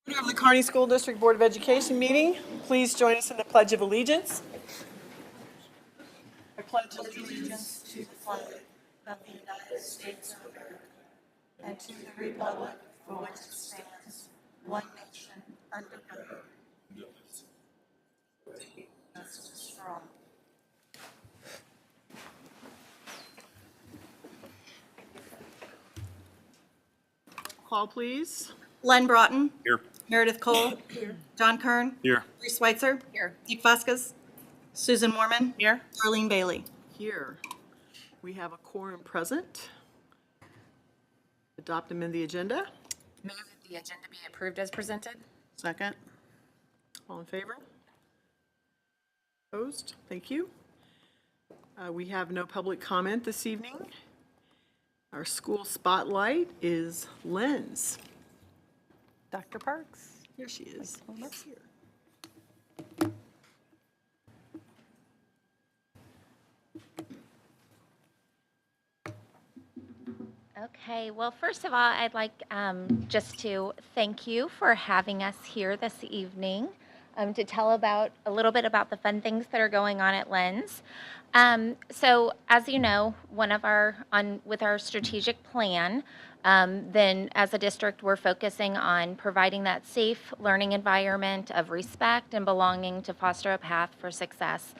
We have the Kearney School District Board of Education meeting. Please join us in the Pledge of Allegiance. I pledge allegiance to the flag of the United States of America and to the republic for which it stands, one nation, under God, justice for all. Call, please. Len Broughton. Here. Meredith Cole. Here. John Kern. Here. Bree Schweitzer. Here. Nick Vasquez. Susan Morman. Here. Darlene Bailey. Here. We have a quorum present. Adopt them in the agenda. Move that the agenda be approved as presented. Second. All in favor? Opposed? Thank you. We have no public comment this evening. Our school spotlight is Len's. Dr. Parks. Here she is. Oh, that's here. Okay, well, first of all, I'd like just to thank you for having us here this evening to tell about a little bit about the fun things that are going on at Lens. So, as you know, with our strategic plan, then as a district, we're focusing on providing that safe learning environment of respect and belonging to foster a path for success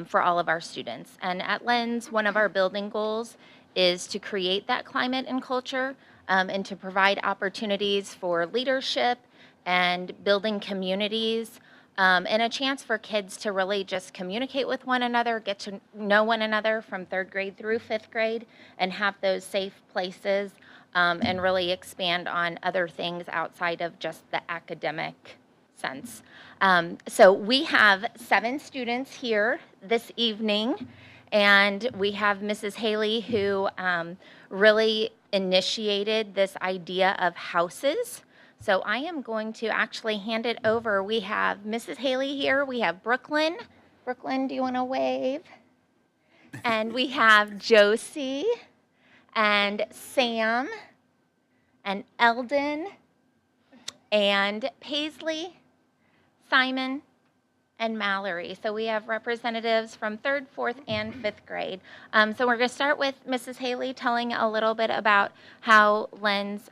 for all of our students. And at Lens, one of our building goals is to create that climate and culture and to provide opportunities for leadership and building communities and a chance for kids to really just communicate with one another, get to know one another from 3rd grade through 5th grade, and have those safe places and really expand on other things outside of just the academic sense. So we have 7 students here this evening. And we have Mrs. Haley, who really initiated this idea of houses. So I am going to actually hand it over. We have Mrs. Haley here. We have Brooklyn. Brooklyn, do you want to wave? And we have Josie and Sam and Eldon and Paisley, Simon, and Mallory. So we have representatives from 3rd, 4th, and 5th grade. So we're going to start with Mrs. Haley telling a little bit about how Lens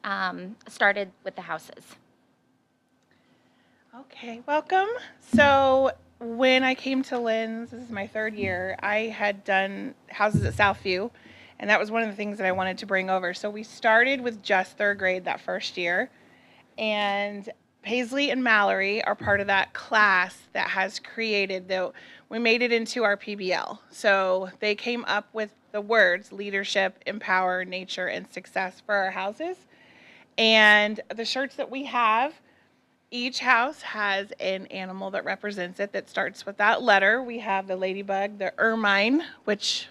started with the houses. Okay, welcome. So when I came to Lens, this is my 3rd year, I had done houses at Southview, and that was one of the things that I wanted to bring over. So we started with just 3rd grade that first year, and Paisley and Mallory are part of that class that has created, though we made it into our PBL. So they came up with the words leadership, empower, nature, and success for our houses. And the shirts that we have, each house has an animal that represents it that starts with that letter. We have the ladybug, the ermine, which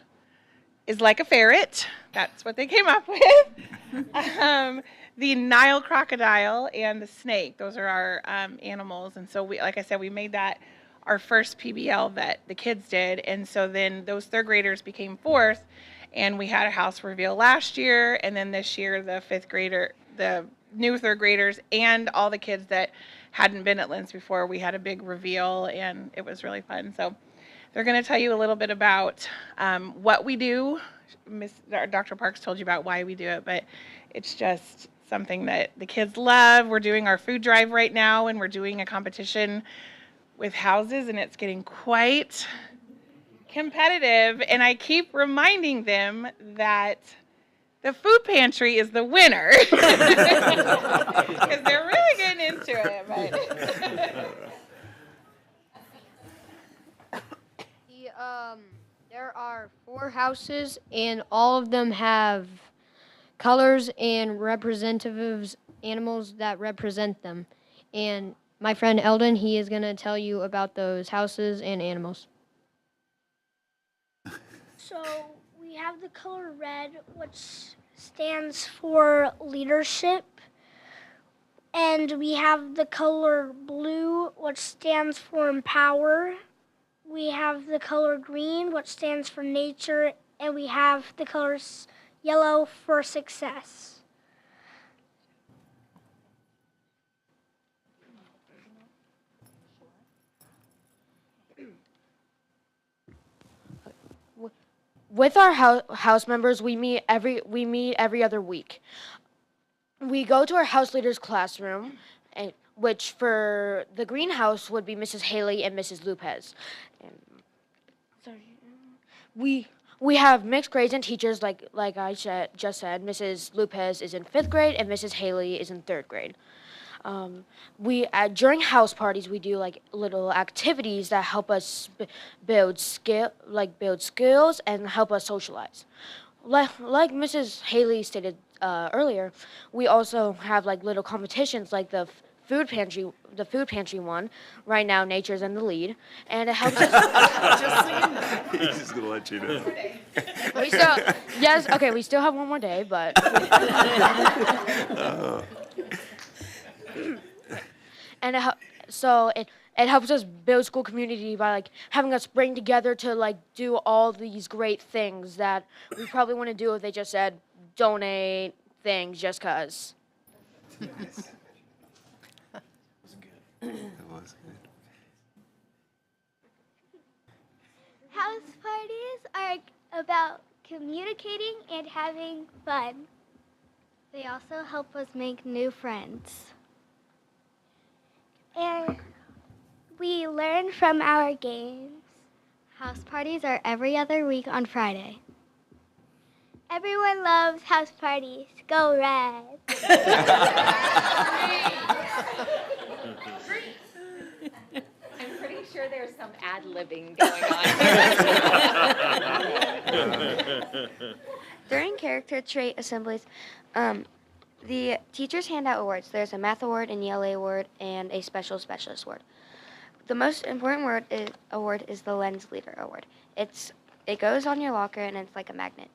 is like a ferret. That's what they came up with. The Nile crocodile and the snake, those are our animals. And so we, like I said, we made that our first PBL that the kids did. And so then those 3rd graders became 4th, and we had a house reveal last year. And then this year, the new 3rd graders and all the kids that hadn't been at Lens before, we had a big reveal, and it was really fun. So they're going to tell you a little bit about what we do. Dr. Parks told you about why we do it, but it's just something that the kids love. We're doing our food drive right now, and we're doing a competition with houses, and it's getting quite competitive. And I keep reminding them that the food pantry is the winner because they're really getting into it. But there are 4 houses, and all of them have colors and representatives, animals that represent them. And my friend Eldon, he is going to tell you about those houses and animals. So we have the color red, which stands for leadership. And we have the color blue, which stands for empower. We have the color green, which stands for nature. And we have the color yellow for success. with our house members, we meet every other week. We go to our house leaders classroom, which for the greenhouse would be Mrs. Haley and Mrs. Lopez. We have mixed grades and teachers, like I just said. Mrs. Lopez is in 5th grade and Mrs. Haley is in 3rd grade. During house parties, we do like little activities that help us build skills and help us socialize. Like Mrs. Haley stated earlier, we also have like little competitions, like the food pantry one. Right now, Nature's in the lead, and it helps us. He's just gonna let you know. We still have one more day, but. And it helps us build school community by like having us bring together to like do all these great things that we probably want to do if they just said donate things just cause. That was good. House parties are about communicating and having fun. They also help us make new friends. And we learn from our games. House parties are every other week on Friday. Everyone loves house parties. Go Red! I'm pretty sure there's some ad-libbing going on. During character trait assemblies, the teachers hand out awards. There's a math award, an ELA award, and a specialist award. The most important award is the Lens Leader Award. It goes on your locker and it's like a magnet.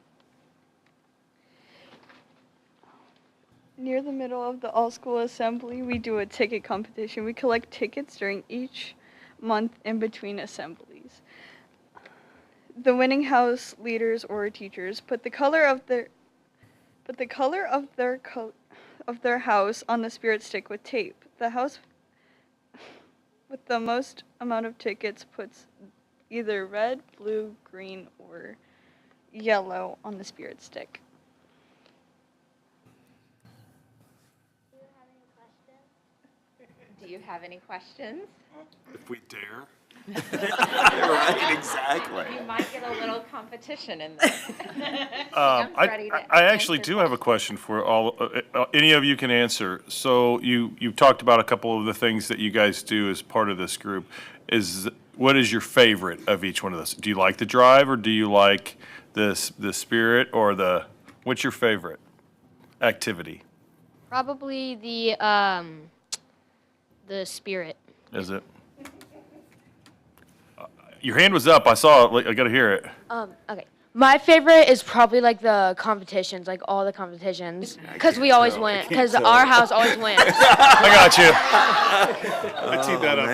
Near the middle of the all-school assembly, we do a ticket competition. We collect tickets during each month in between assemblies. The winning house leaders or teachers put the color of their house on the spirit stick with tape. The house with the most amount of tickets puts either red, blue, green, or yellow on the spirit stick. Do you have any questions? If we dare. Right, exactly. You might get a little competition in this. I actually do have a question for all, any of you can answer. So you've talked about a couple of the things that you guys do as part of this group. What is your favorite of each one of those? Do you like the drive, or do you like the spirit, or what's your favorite activity? Probably the spirit. Is it? Your hand was up. I saw it. I got to hear it. Okay. My favorite is probably like the competitions, like all the competitions, because we always win. Because our house always wins. I got you. I teed that up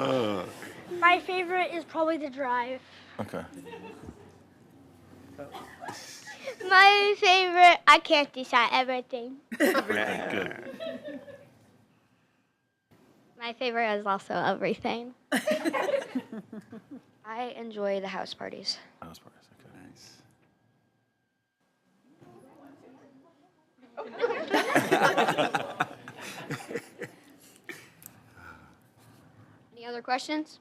for him. My favorite is probably the drive. Okay. My favorite, I can't decide everything. Good. My favorite is also everything. I enjoy the house parties. House parties. Okay. Any other questions?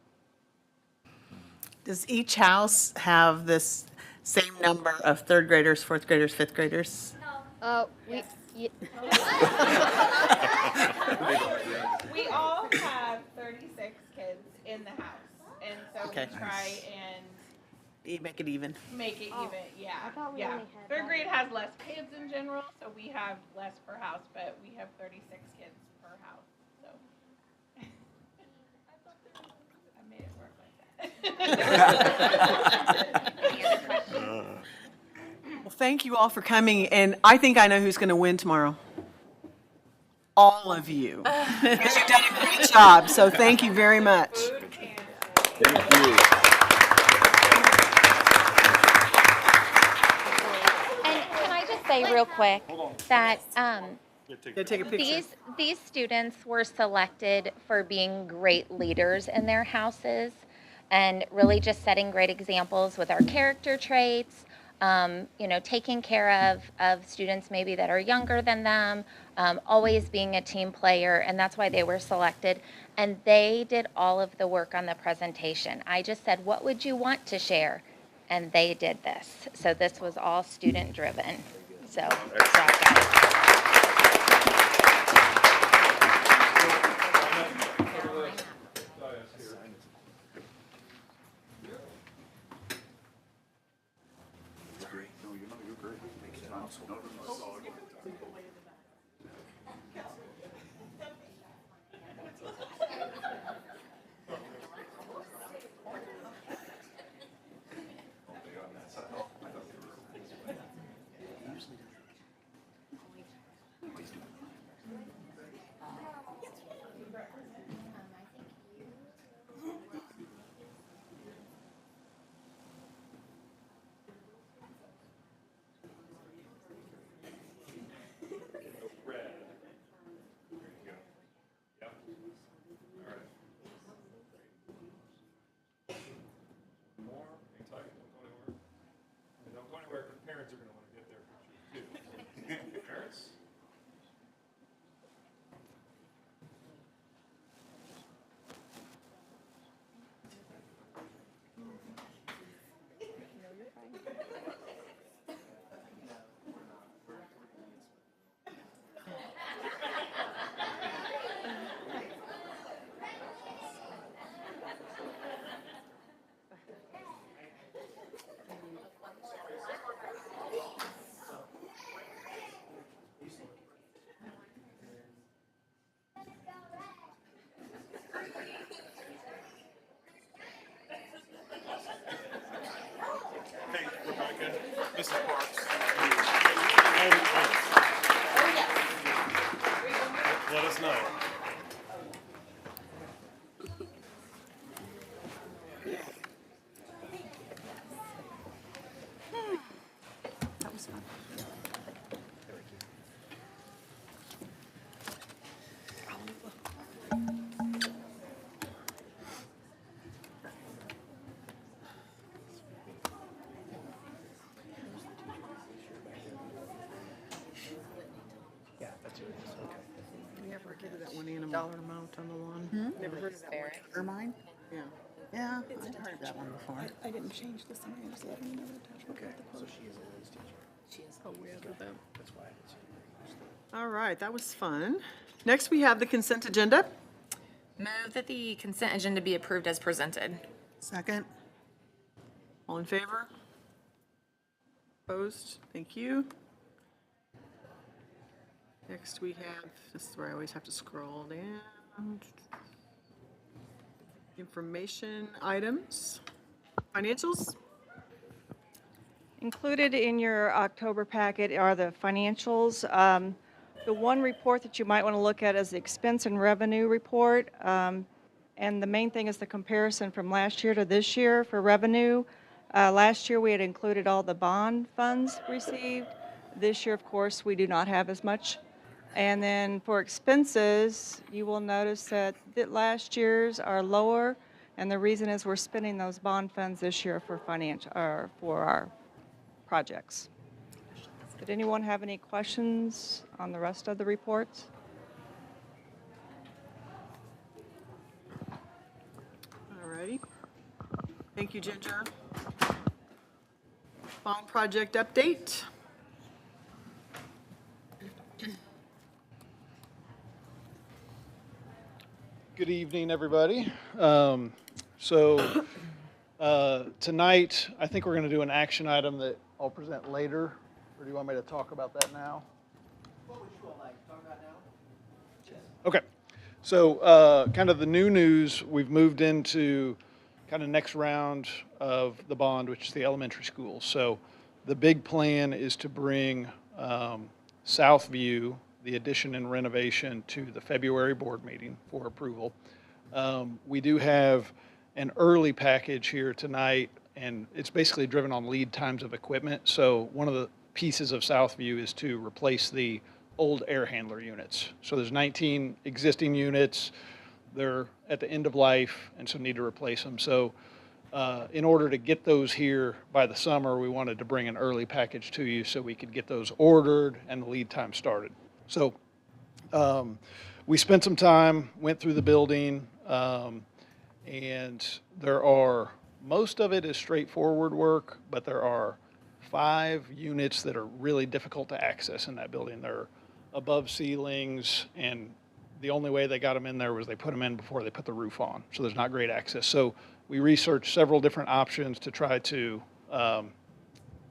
Does each house have this same number of 3rd graders, 4th graders, 5th graders? We all have 36 kids in the house, and so Okay. we try and Make it even. make it even. Yeah, thought we yeah. only had 3rd grade has less kids in general, so we have less per house, but we have 36 kids per house. So I made it work like that. Any other questions? Well, thank you all for coming, and I think I know who's going to win tomorrow. All of you. Because you've done a great job, so thank you very much. Thank you. And can I just say real quick that Yeah, take a picture. These students were selected for being great leaders in their houses and really just setting great examples with our character traits, taking care of students maybe that are younger than them, always being a team player, and that's why they were selected. And they did all of the work on the presentation. I just said, what would you want to share? And they did this. So this was all student driven. So, good job, guys. Don't go anywhere because parents are going to want to get their pictures too. Parents? Hey, Rebecca, Mrs. Parks. Let us know. That was fun. Never heard of that one animal. Dollar amount on the one. Never heard of that one. Ermine? Yeah. Yeah, I've heard of that one before. I didn't change the sign, I just let them know the attachment. Okay, so she is a Liz teacher. She is. Oh, we added them. That's why. All right, that was fun. Next, we have the consent agenda. Move that the consent agenda be approved as presented. Second? All in favor? Opposed? Thank you. Next, we have, this is where I always have to scroll down. Information items. Financials? Included in your October packet are the financials. The one report that you might want to look at is the expense and revenue report. And the main thing is the comparison from last year to this year for revenue. Last year we had included all the bond funds received. This year, of course, we do not have as much. And then for expenses, you will notice that last year's are lower, and the reason is we're spending those bond funds this year for for our projects. Did anyone have any questions on the rest of the reports? All righty. Thank you, Ginger. Bond project update. Good evening, everybody. Tonight, I think we're going to do an action item that I'll present later. Or do you want me to talk about that now? What would you all like? Talk about now? Okay. So kind of the new news, we've moved into kind of next round of the bond, which is the elementary school. So the big plan is to bring Southview, the addition and renovation, to the February board meeting for approval. We do have an early package here tonight, and it's basically driven on lead times of equipment. So one of the pieces of Southview is to replace the old air handler units. So there's 19 existing units. They're at the end of life, and so need to replace them. So in order to get those here by the summer, we wanted to bring an early package to you so we could get those ordered and the lead time started. So we spent some time, went through the building, and most of it is straightforward work, but there are 5 units that are really difficult to access in that building. They're above ceilings, and the only way they got them in there was they put them in before they put the roof on. So there's not great access. So we researched several different options to try to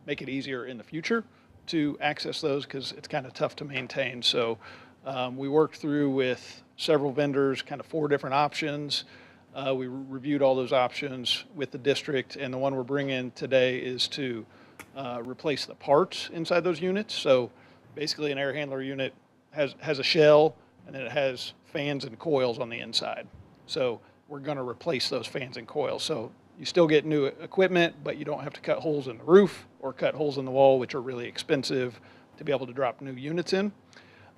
make it easier in the future to access those, because it's kind of tough to maintain. So we worked through with several vendors, kind of 4 different options. We reviewed all those options with the district, and the one we're bringing today is to replace the parts inside those units. So basically an air handler unit has a shell, and then it has fans and coils on the inside. So we're going to replace those fans and coils. So you still get new equipment, but you don't have to cut holes in the roof or cut holes in the wall, which are really expensive to be able to drop new units in.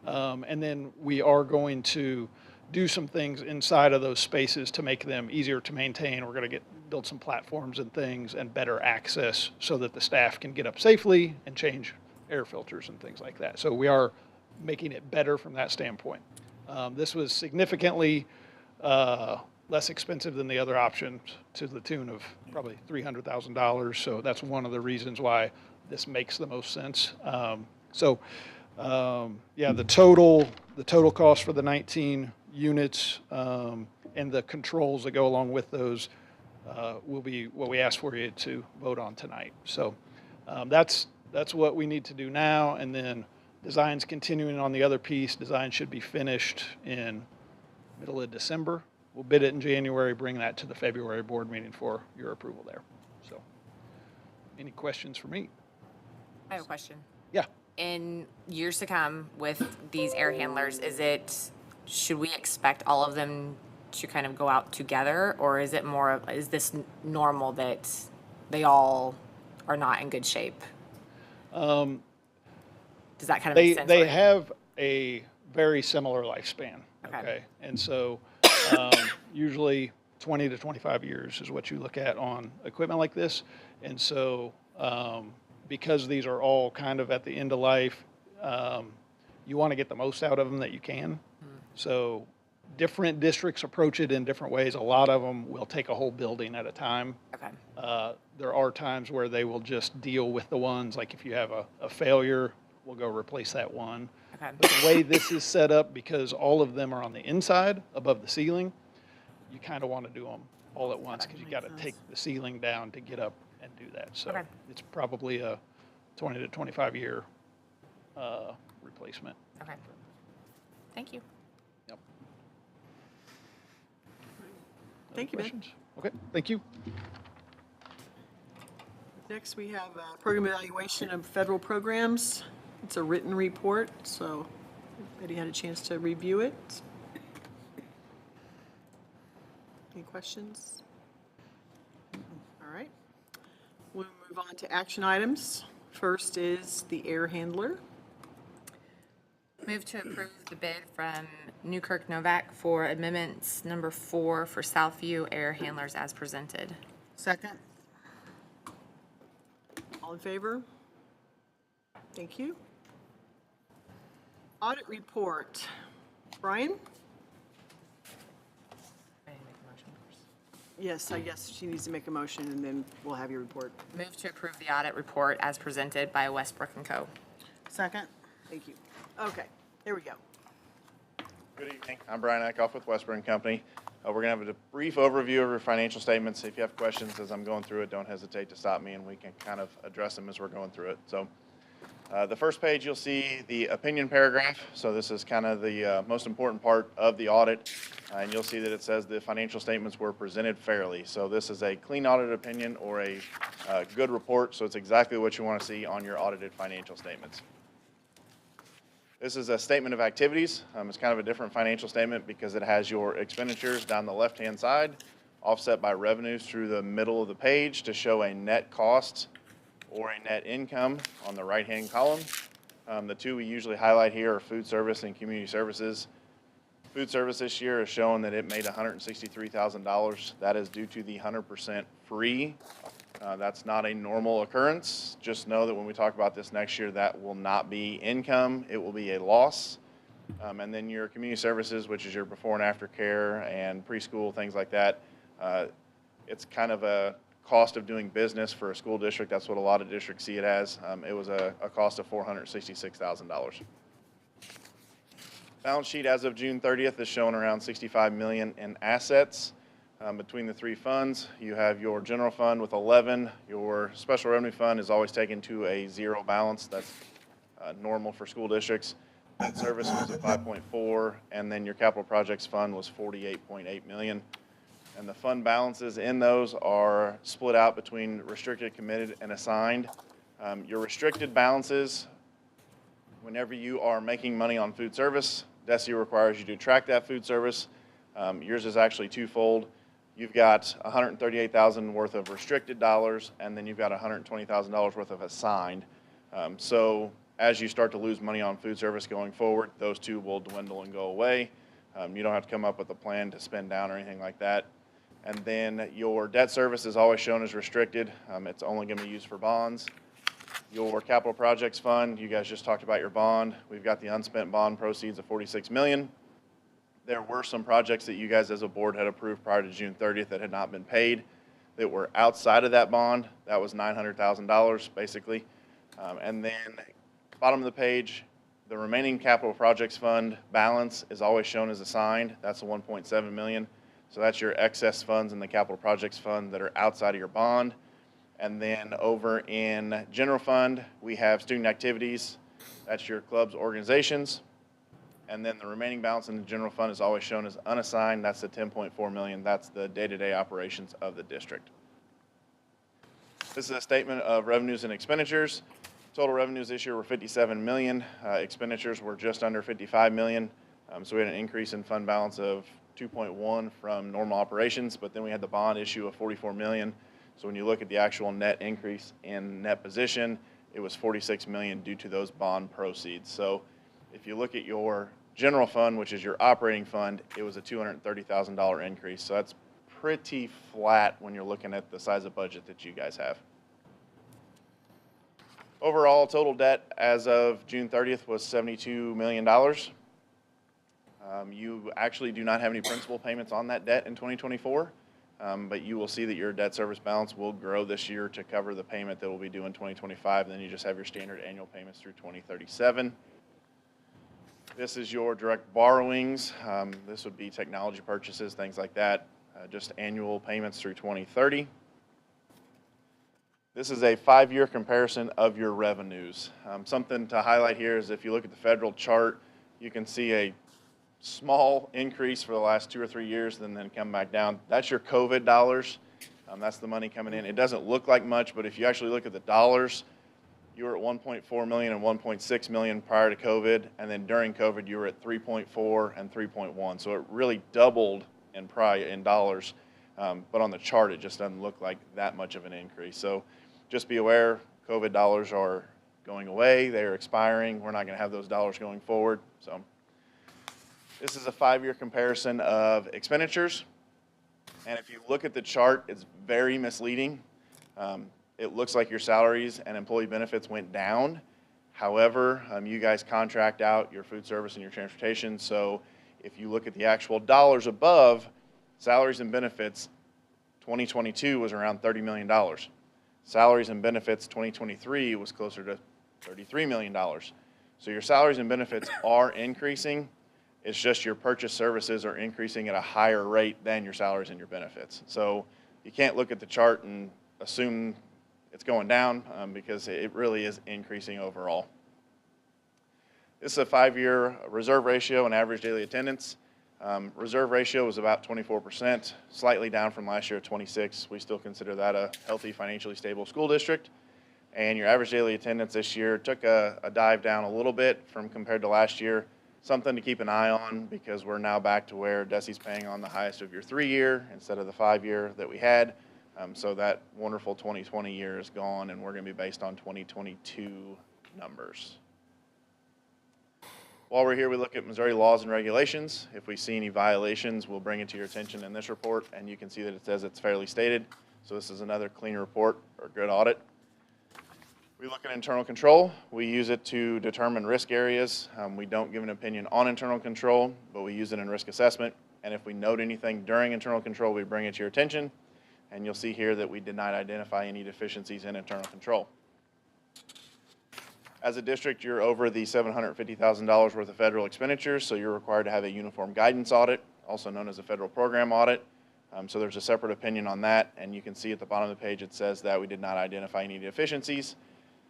And then we are going to do some things inside of those spaces to make them easier to maintain. We're going to build some platforms and things and better access so that the staff can get up safely and change air filters and things like that. So we are making it better from that standpoint. This was significantly less expensive than the other options, to the tune of probably $300,000. So that's one of the reasons why this makes the most sense. Yeah, the total cost for the 19 units and the controls that go along with those will be what we asked for you to vote on tonight. So that's what we need to do now, and then design's continuing on the other piece. Design should be finished in middle of December. We'll bid it in January, bring that to the February board meeting for your approval there. So any questions for me? I have a question. Yeah. In years to come with these air handlers, should we expect all of them to kind of go out together, or is this normal that they all are not in good shape? Does that kind of make sense? They have a very similar lifespan. Okay. And so usually 20 to 25 years is what you look at on equipment like this. And so because these are all kind of at the end of life, you want to get the most out of them that you can. So different districts approach it in different ways. A lot of them will take a whole building at a time. Okay. There are times where they will just deal with the ones, like if you have a failure, we'll go replace that one. Okay. But the way this is set up, because all of them are on the inside above the ceiling, you kind of want to do them all at once, because you got to take the ceiling down to get up and do that. So it's probably a 20 to 25 year replacement. Okay. Thank you. Yep. Thank you, Ben. Questions? Okay, thank you. Next, we have program evaluation of federal programs. It's a written report, so everybody had a chance to review it. Any questions? All right. We'll move on to action items. First is the air handler. Move to approve the bid from Newkirk Novak for amendments number 4 for Southview air handlers as presented. Second. All in favor? Thank you. Audit report. Brian? Yes, I guess she needs to make a motion, and then we'll have your report. Move to approve the audit report as presented by Westbrook & Co. Second. Thank you. Okay, here we go. Good evening. I'm Brian Eckhoff with Westbrook & Company. We're going to have a brief overview of your financial statements. If you have questions as I'm going through it, don't hesitate to stop me, and we can kind of address them as we're going through it. So the first page, you'll see the opinion paragraph. So this is kind of the most important part of the audit. And you'll see that it says the financial statements were presented fairly. So this is a clean audit opinion or a good report. So it's exactly what you want to see on your audited financial statements. This is a statement of activities. It's kind of a different financial statement because it has your expenditures down the left-hand side, offset by revenues through the middle of the page to show a net cost or a net income on the right-hand column. The two we usually highlight here are food service and community services. Food service this year is showing that it made $163,000. That is due to the 100% free. That's not a normal occurrence. Just know that when we talk about this next year, that will not be income. It will be a loss. And then your community services, which is your before and after care and preschool, things like that. It's kind of a cost of doing business for a school district. That's what a lot of districts see it as. It was a cost of $466,000. Balance sheet as of June 30th is showing around $65 million in assets. Between the three funds, you have your general fund with 11. Your special revenue fund is always taken to a zero balance. That's normal for school districts. Debt service was at 5.4, and then your capital projects fund was 48.8 million. And the fund balances in those are split out between restricted, committed, and assigned. Your restricted balances, whenever you are making money on food service, DESI requires you to track that food service. Yours is actually twofold. You've got $138,000 worth of restricted dollars, and then you've got $120,000 worth of assigned. So as you start to lose money on food service going forward, those two will dwindle and go away. You don't have to come up with a plan to spend down or anything like that. And then your debt service is always shown as restricted. It's only going to be used for bonds. Your capital projects fund, you guys just talked about your bond. We've got the unspent bond proceeds of $46 million. There were some projects that you guys as a board had approved prior to June 30th that had not been paid that were outside of that bond. That was $900,000 basically. And then bottom of the page, the remaining capital projects fund balance is always shown as assigned. That's the 1.7 million. So that's your excess funds in the capital projects fund that are outside of your bond. And then over in general fund, we have student activities. That's your clubs, organizations. And then the remaining balance in the general fund is always shown as unassigned. That's the 10.4 million. That's the day-to-day operations of the district. This is a statement of revenues and expenditures. Total revenues this year were 57 million. Expenditures were just under 55 million. So we had an increase in fund balance of 2.1 from normal operations, but then we had the bond issue of 44 million. So when you look at the actual net increase in net position, it was 46 million due to those bond proceeds. So if you look at your general fund, which is your operating fund, it was a $230,000 increase. So that's pretty flat when you're looking at the size of budget that you guys have. Overall, total debt as of June 30th was $72 million. You actually do not have any principal payments on that debt in 2024, but you will see that your debt service balance will grow this year to cover the payment that will be due in 2025, and then you just have your standard annual payments through 2037. This is your direct borrowings. This would be technology purchases, things like that, just annual payments through 2030. This is a 5-year comparison of your revenues. Something to highlight here is if you look at the federal chart, you can see a small increase for the last 2 or 3 years and then come back down. That's your COVID dollars. That's the money coming in. It doesn't look like much, but if you actually look at the dollars, you were at 1.4 million and 1.6 million prior to COVID, and then during COVID you were at 3.4 and 3.1. So it really doubled in dollars, but on the chart it just doesn't look like that much of an increase. So just be aware, COVID dollars are going away. They're expiring. We're not going to have those dollars going forward. So this is a 5-year comparison of expenditures. And if you look at the chart, it's very misleading. It looks like your salaries and employee benefits went down. However, you guys contract out your food service and your transportation. So if you look at the actual dollars above, salaries and benefits, 2022 was around $30 million. Salaries and benefits 2023 was closer to $33 million. So your salaries and benefits are increasing. It's just your purchase services are increasing at a higher rate than your salaries and your benefits. So you can't look at the chart and assume it's going down because it really is increasing overall. This is a 5-year reserve ratio and average daily attendance. Reserve ratio was about 24%, slightly down from last year at 26%. We still consider that a healthy, financially stable school district. And your average daily attendance this year took a dive down a little bit from compared to last year. Something to keep an eye on because we're now back to where DESI's paying on the highest of your 3-year instead of the 5-year that we had. So that wonderful 2020 year is gone, and we're going to be based on 2022 numbers. While we're here, we look at Missouri laws and regulations. If we see any violations, we'll bring it to your attention in this report, and you can see that it says it's fairly stated. So this is another clean report or good audit. We look at internal control. We use it to determine risk areas. We don't give an opinion on internal control, but we use it in risk assessment. And if we note anything during internal control, we bring it to your attention. And you'll see here that we did not identify any deficiencies in internal control. As a district, you're over the $750,000 worth of federal expenditures, so you're required to have a uniform guidance audit, also known as a federal program audit. So there's a separate opinion on that, and you can see at the bottom of the page it says that we did not identify any deficiencies.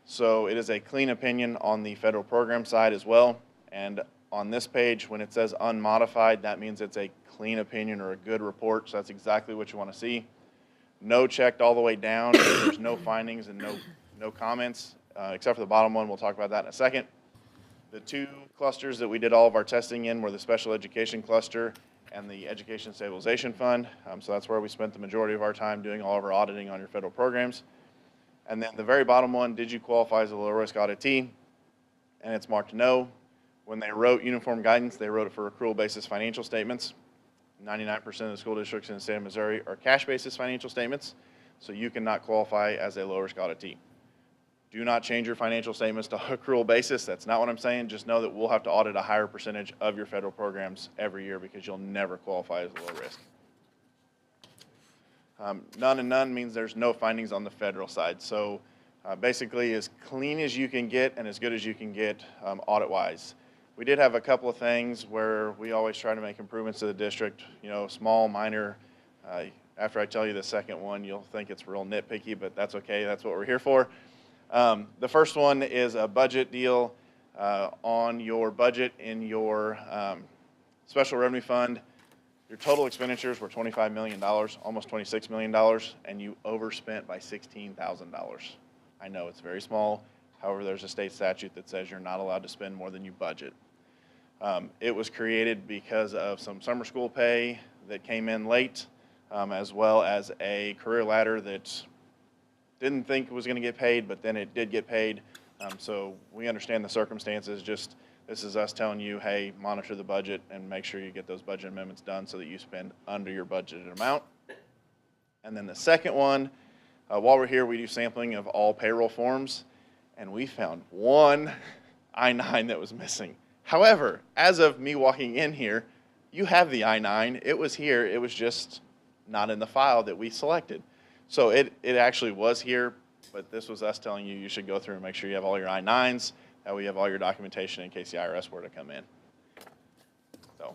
So it is a clean opinion on the federal program side as well. And on this page, when it says unmodified, that means it's a clean opinion or a good report, so that's exactly what you want to see. No checked all the way down. There's no findings and no comments. Except for the bottom one. We'll talk about that in a second. The two clusters that we did all of our testing in were the special education cluster and the education stabilization fund. So that's where we spent the majority of our time doing all of our auditing on your federal programs. And then the very bottom one, did you qualify as a low risk auditee? And it's marked no. When they wrote uniform guidance, they wrote it for accrual basis financial statements. 99% of the school districts in the state of Missouri are cash basis financial statements. So you cannot qualify as a low risk auditee. Do not change your financial statements to accrual basis. That's not what I'm saying. Just know that we'll have to audit a higher percentage of your federal programs every year because you'll never qualify as low risk. None and none means there's no findings on the federal side. So basically as clean as you can get and as good as you can get audit-wise. We did have a couple of things where we always try to make improvements to the district, you know, small, minor. After I tell you the second one, you'll think it's real nitpicky, but that's okay. That's what we're here for. The first one is a budget deal on your budget in your special revenue fund. Your total expenditures were $25 million, almost $26 million, and you overspent by $16,000. I know it's very small. However, there's a state statute that says you're not allowed to spend more than you budget. It was created because of some summer school pay that came in late, as well as a career ladder that didn't think it was going to get paid, but then it did get paid. So we understand the circumstances. Just this is us telling you, hey, monitor the budget and make sure you get those budget amendments done so that you spend under your budgeted amount. And then the second one, while we're here, we do sampling of all payroll forms, and we found one I-9 that was missing. However, as of me walking in here, you have the I-9. It was here. It was just not in the file that we selected. So it actually was here, but this was us telling you you should go through and make sure you have all your I-9s, that way you have all your documentation in case the IRS were to come in. So,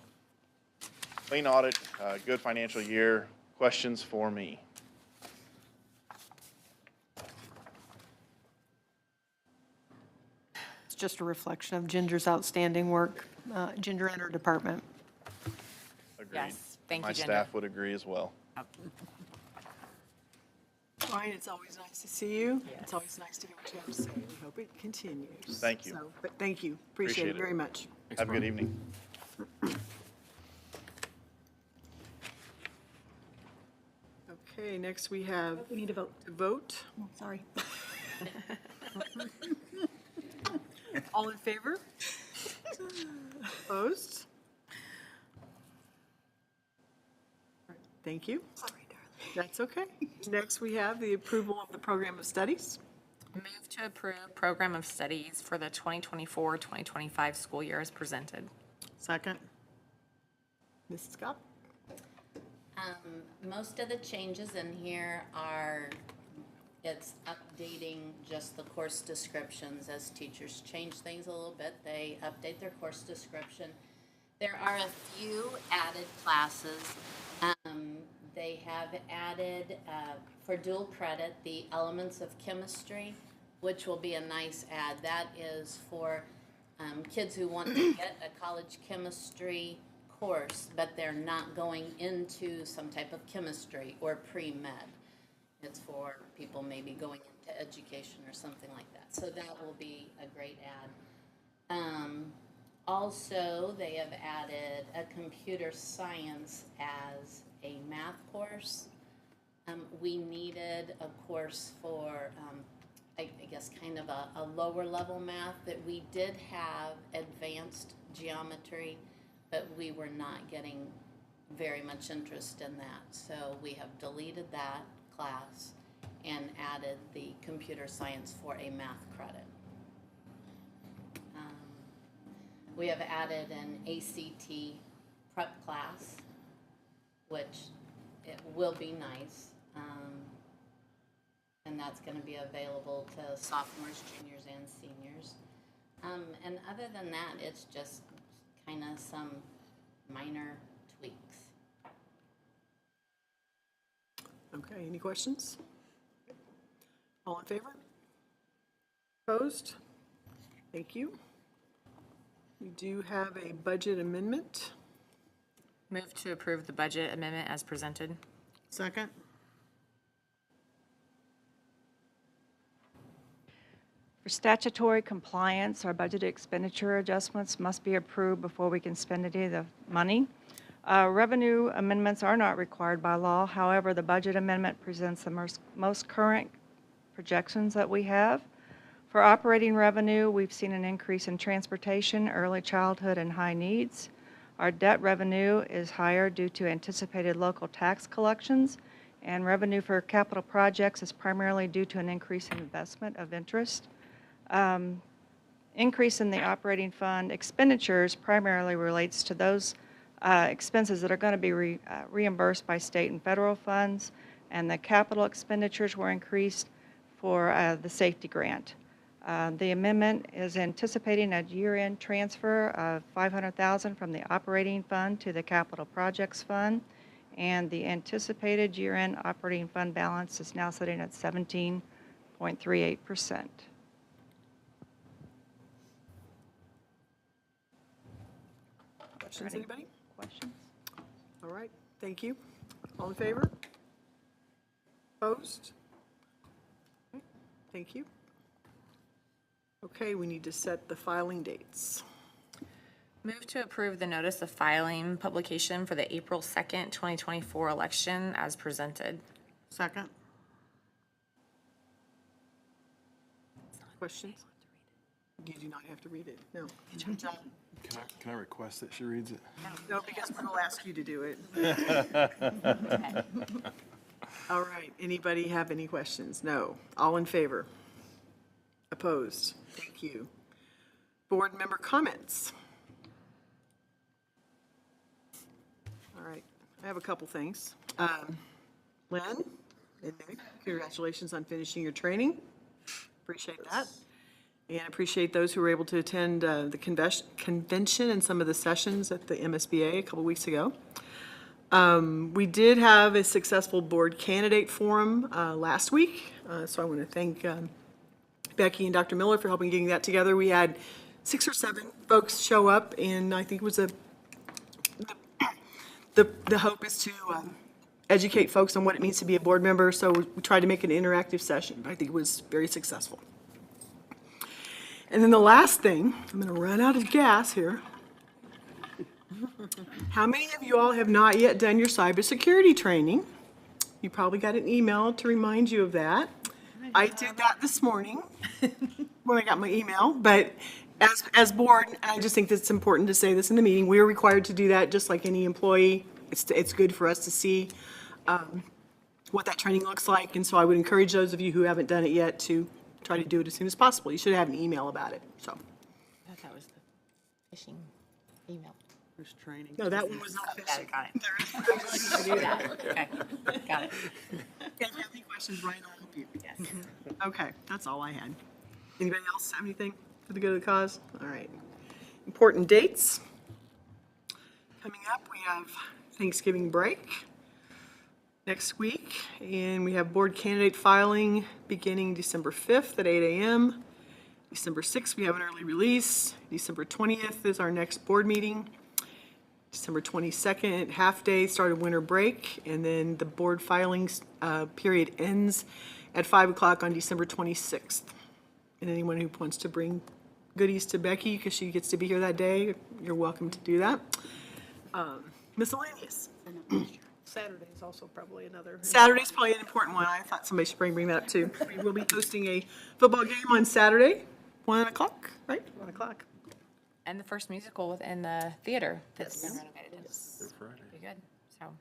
clean audit, good financial year. Questions for me? It's just a reflection of Ginger's outstanding work, Ginger and her department. Agreed. Yes, thank you, My Ginger. staff would agree as well. Brian, it's always nice to see you. It's always nice to hear what you have to say. We hope it continues. Thank you. So, but thank you. Appreciate it very much. Have a good evening. Okay, next we have. We need to vote. To vote. Oh, sorry. All in favor? Opposed? Thank you. Sorry, darling. That's okay. Next, we have the approval of the program of studies. Move to approve program of studies for the 2024-2025 school year as presented. Second. Mrs. Scott? Most of the changes in here are, it's updating just the course descriptions. As teachers change things a little bit, they update their course description. There are a few added classes. They have added, for dual credit, the elements of chemistry, which will be a nice add. That is for kids who want to get a college chemistry course, but they're not going into some type of chemistry or pre-med. It's for people maybe going into education or something like that. So that will be a great add. Also, they have added a computer science as a math course. We needed a course for I guess, kind of a lower level math, that we did have advanced geometry, but we were not getting very much interest in that. So we have deleted that class and added the computer science for a math credit. We have added an ACT prep class, which it will be nice. And that's going to be available to sophomores, juniors, and seniors. And other than that, it's just kind of some minor tweaks. Okay, any questions? All in favor? Opposed? Thank you. We do have a budget amendment. Move to approve the budget amendment as presented. Second. For statutory compliance, our budget expenditure adjustments must be approved before we can spend any of the money. Revenue amendments are not required by law. However, the budget amendment presents the most current projections that we have. For operating revenue, we've seen an increase in transportation, early childhood, and high needs. Our debt revenue is higher due to anticipated local tax collections, and revenue for capital projects is primarily due to an increase in investment of interest. Increase in the operating fund expenditures primarily relates to those expenses that are going to be reimbursed by state and federal funds, and the capital expenditures were increased for the safety grant. The amendment is anticipating a year-end transfer of $500,000 from the operating fund to the capital projects fund, and the anticipated year-end operating fund balance is now sitting at 17.38%. Questions, anybody? Questions? All right, thank you. All in favor? Opposed? Okay, thank you. Okay, we need to set the filing dates. Move to approve the notice of filing publication for the April 2nd, 2024 election as presented. Second. Questions? You do not have to read it, no. Can I request that she reads it? No, because we'll ask you to do it. All right, anybody have any questions? No. All in favor? Opposed? Thank you. Board member comments? All right, I have a couple things. Lynn and Nick, congratulations on finishing your training. Appreciate that. And appreciate those who were able to attend the convention and some of the sessions at the MSBA a couple weeks ago. We did have a successful board candidate forum last week, so I want to thank Becky and Dr. Miller for helping getting that together. We had 6 or 7 folks show up, and I think it was the hope is to educate folks on what it means to be a board member, so we tried to make an interactive session. I think it was very successful. And then the last thing, I'm going to run out of gas here. How many of you all have not yet done your cybersecurity training? You probably got an email to remind you of that. I did that this morning when I got my email, but as board, and I just think that it's important to say this in the meeting, we are required to do that just like any employee. It's good for us to see what that training looks like, and so I would encourage those of you who haven't done it yet to try to do it as soon as possible. You should have an email about it, so. I thought that was the phishing email. There's training. No, that one was not phishing. Got it. I knew that. Okay, got it. If you have any questions, Ryan will help you. Yes. Okay, that's all I had. Anybody else have anything for the good of the cause? All right. Important dates. Coming up, we have Thanksgiving break next week, and we have board candidate filing beginning December 5th at 8 a.m. December 6th, we have an early release. December 20th is our next board meeting. December 22nd, half day, start of winter break, and then the board filings period ends at 5 o'clock on December 26th. And anyone who wants to bring goodies to Becky, because she gets to be here that day, you're welcome to do that. Miscellaneous. Saturday is also probably another. Saturday's probably an important one. I thought somebody should bring that up too. We will be hosting a football game on Saturday, 1 o'clock, right? 1 o'clock. And the first musical within the theater that's been Yes. renovated. Good Friday. Pretty good, so.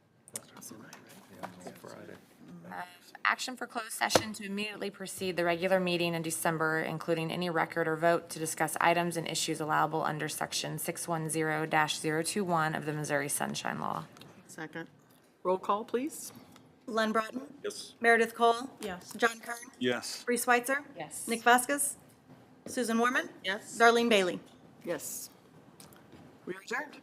Friday. Action for closed session to immediately precede the regular meeting in December, including any record or vote to discuss items and issues allowable under section 610-021 of the Missouri Sunshine Law. Second. Roll call, please. Len Broughton. Yes. Meredith Cole. Yes. John Kern. Yes. Bree Switzer. Yes. Nick Vaskus. Susan Warman. Yes. Darlene Bailey. Yes. We are adjourned.